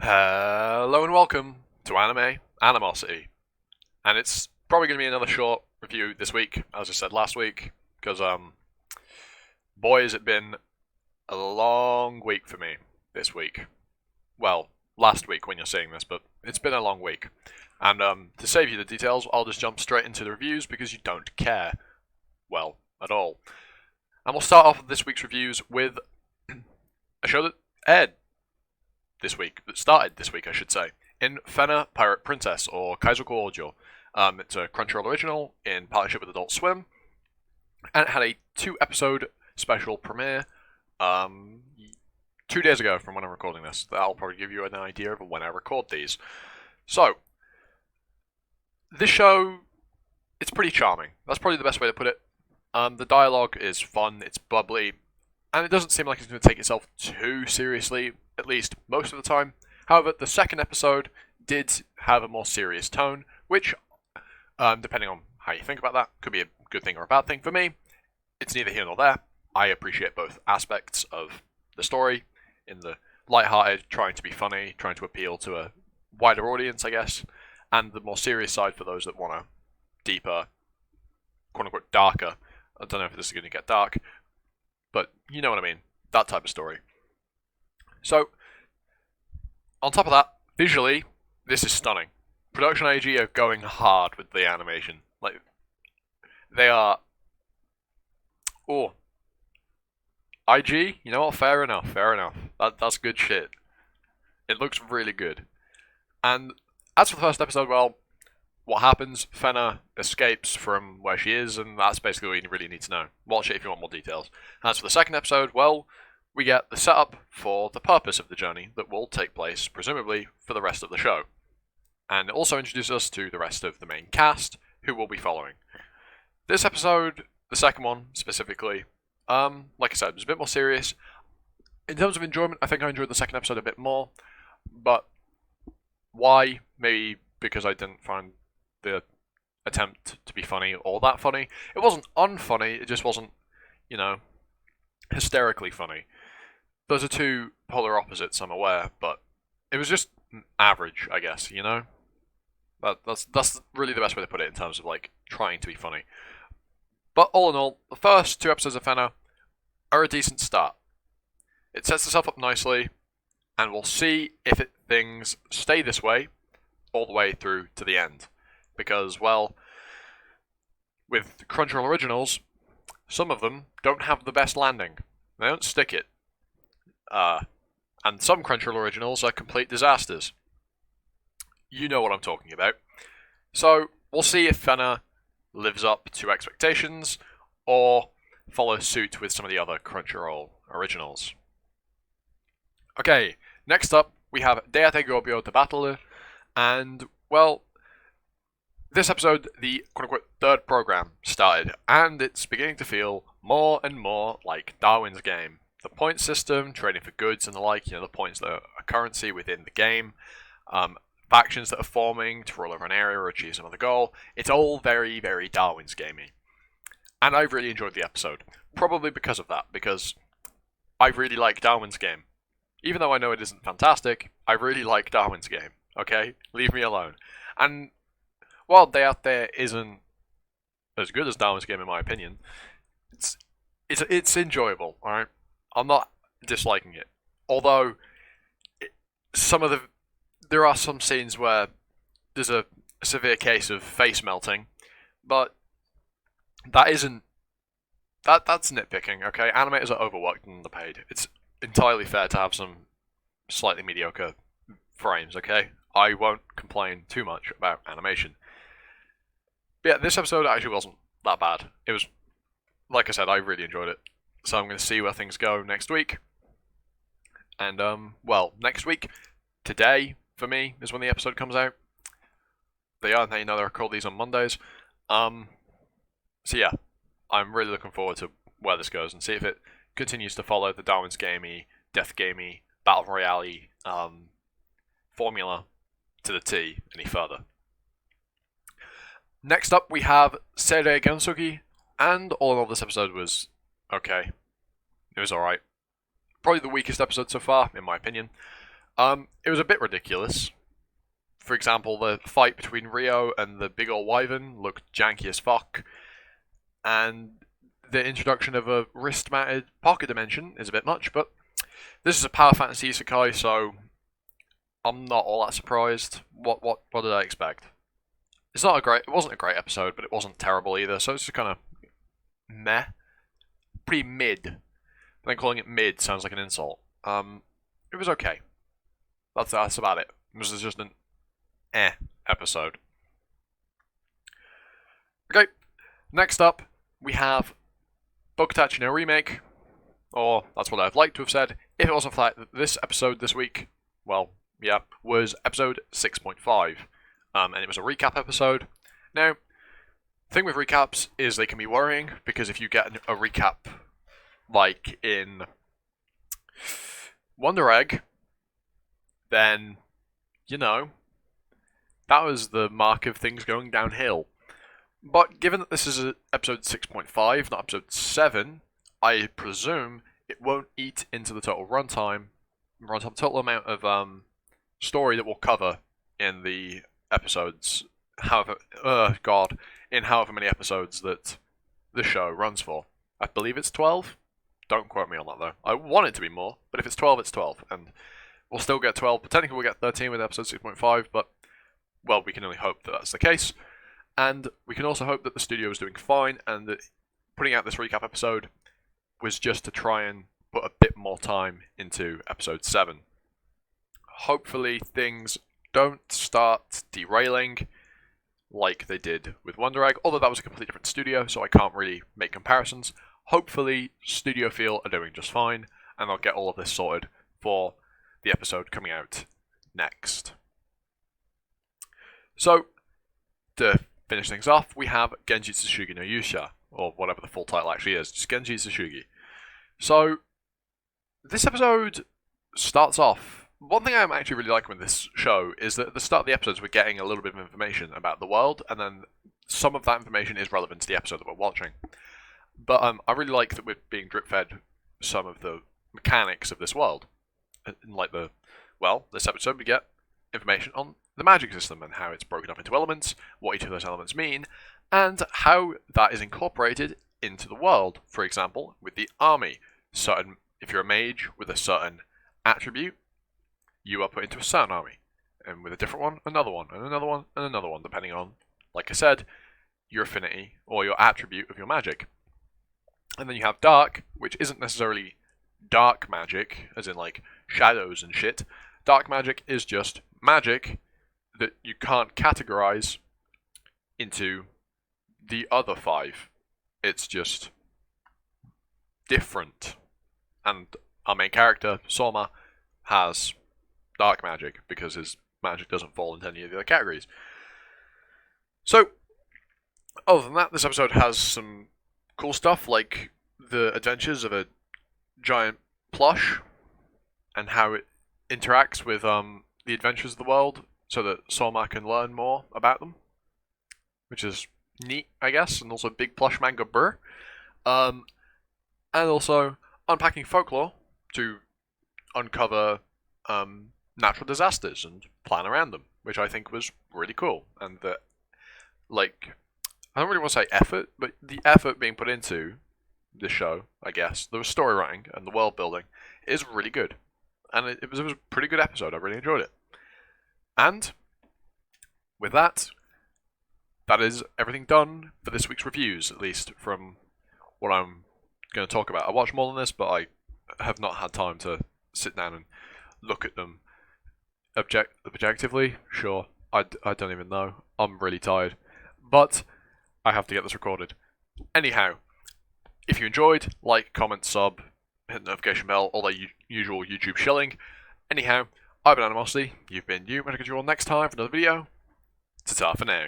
Hello and welcome to Anime Animosity. And it's probably going to be another short review this week, as I said last week, because, boy, has it been a long week for me this week. Well, last week when you're seeing this, but it's been a long week. And, to save you the details, I'll just jump straight into the reviews because you don't care. Well, at all. And we'll start off with this week's reviews with a show that aired this week, that started this week, I should say, in Fena Pirate Princess, or Kaizoku Ojo. It's a Crunchyroll original in partnership with Adult Swim, and it had a 2-episode special premiere 2 days ago from when I'm recording this. That'll probably give you an idea of when I record these. So, this show, it's pretty charming. That's probably the best way to put it. The dialogue is fun, it's bubbly, and it doesn't seem like it's going to take itself too seriously, at least most of the time. However, the second episode did have a more serious tone, which, depending on how you think about that, could be a good thing or a bad thing. For me, it's neither here nor there. I appreciate both aspects of the story, in the light-hearted, trying to be funny, trying to appeal to a wider audience, I guess, and the more serious side for those that want a deeper, quote-unquote, darker. I don't know if this is going to get dark, but you know what I mean. That type of story. So, on top of that, visually, this is stunning. Production IG are going hard with the animation. Like, they are... Oh. IG? You know what? Fair enough, fair enough. That's good shit. It looks really good. And as for the first episode, well, what happens? Fena escapes from where she is, and that's basically what you really need to know. Watch it if you want more details. As for the second episode, well, we get the setup for the purpose of the journey that will take place, presumably, for the rest of the show. And it also introduces us to the rest of the main cast, who will be following. This episode, the second one specifically, like I said, it was a bit more serious. In terms of enjoyment, I think I enjoyed the second episode a bit more, but why? Maybe because I didn't find the attempt to be funny all that funny. It wasn't unfunny, it just wasn't, hysterically funny. Those are two polar opposites, I'm aware, but it was just average, I guess, That's really the best way to put it in terms of, trying to be funny. But all in all, the first 2 episodes of Fena are a decent start. It sets itself up nicely, and we'll see if things stay this way all the way through to the end. Because, well, with Crunchyroll originals, some of them don't have the best landing. They don't stick it. And some Crunchyroll originals are complete disasters. You know what I'm talking about. So, we'll see if Fena lives up to expectations, or follows suit with some of the other Crunchyroll originals. Okay, next up, we have Deate Gobyo to Battle, and, well, this episode, the quote-unquote third program started, and it's beginning to feel more and more like Darwin's Game. The point system, trading for goods and the like, the points that are a currency within the game, factions that are forming to rule over an area or achieve some other goal, it's all very, very Darwin's Gamey. And I've really enjoyed the episode. Probably because of that, because I really like Darwin's Game. Even though I know it isn't fantastic, I really like Darwin's Game, okay? Leave me alone. And while Day Out There isn't as good as Darwin's Game in my opinion, it's enjoyable, alright? I'm not disliking it. Although, there are some scenes where there's a severe case of face melting, but that's nitpicking, okay? Animators are overworked and underpaid. It's entirely fair to have some slightly mediocre frames, okay? I won't complain too much about animation. But yeah, this episode actually wasn't that bad. It was, like I said, I really enjoyed it. So I'm going to see where things go next week. And, well, next week, today, for me, is when the episode comes out. They record these on Mondays. So yeah, I'm really looking forward to where this goes and see if it continues to follow the Darwin's Gamey, Death Gamey, Battle Royale formula to the T any further. Next up, we have Seirei Gensugi, and all in all, this episode was okay. It was alright. Probably the weakest episode so far, in my opinion. It was a bit ridiculous. For example, the fight between Rio and the big ol' wyvern looked janky as fuck, and the introduction of a wrist-mounted pocket dimension is a bit much, but this is a power fantasy isekai, so I'm not all that surprised. What did I expect? It wasn't a great episode, but it wasn't terrible either, so it's just kind of meh. Pretty mid. But then calling it mid sounds like an insult. It was okay. That's about it. This is just an episode. Okay, next up, we have Bokutachi no Remake, or that's what I'd like to have said, if it wasn't for that this episode this week, well, yeah, was episode 6.5, and it was a recap episode. Now, the thing with recaps is they can be worrying, because if you get a recap, like in Wonder Egg, then, you know, that was the mark of things going downhill. But given that this is episode 6.5, not episode 7, I presume it won't eat into the total total amount of story that we'll cover in the episodes, in however many episodes that the show runs for. I believe it's 12. Don't quote me on that though. I want it to be more, but if it's 12, it's 12, and we'll still get 12. But technically, we'll get 13 with episode 6.5. But well, we can only hope that that's the case. And we can also hope that the studio is doing fine, and that putting out this recap episode was just to try and put a bit more time into episode 7. Hopefully things don't start derailing like they did with Wonder Egg, although that was a completely different studio, so I can't really make comparisons. Hopefully Studio Feel are doing just fine, and I'll get all of this sorted for the episode coming out next. So, to finish things off, we have Genji Tsushigi no Yusha, or whatever the full title actually is, just Genji Tsushigi. So, this episode starts off. One thing I'm actually really liking with this show is that at the start of the episodes we're getting a little bit of information about the world, and then some of that information is relevant to the episode that we're watching. But I really like that we're being drip-fed some of the mechanics of this world. Like this episode we get information on the magic system and how it's broken up into elements, what each of those elements mean, and how that is incorporated into the world. For example, with the army, if you're a mage with a certain attribute, you are put into a certain army, and with a different one, another one, and another one, and another one, depending on, like I said, your affinity or your attribute of your magic. And then you have dark, which isn't necessarily dark magic, as in like shadows and shit. Dark magic is just magic that you can't categorize into the other 5. It's just different. And our main character, Soma, has dark magic because his magic doesn't fall into any of the other categories. So, other than that, this episode has some cool stuff like the adventures of a giant plush and how it interacts with the adventures of the world, so that Soma can learn more about them, which is neat, I guess, and also big plush manga burr. And also unpacking folklore to uncover natural disasters and plan around them, which I think was really cool. And that, like, I don't really want to say effort, but the effort being put into this show, I guess, the story writing and the world building is really good. And it was a pretty good episode. I really enjoyed it. And with that, that is everything done for this week's reviews, at least from what I'm going to talk about. I watched more than this, but I have not had time to sit down and look at them objectively. Sure, I don't even know. I'm really tired. But I have to get this recorded. Anyhow, if you enjoyed, like, comment, sub, hit the notification bell, all that usual YouTube shilling. Anyhow, I've been Animosity, you've been you, and I'll catch you all next time for another video. Ta-ta for now.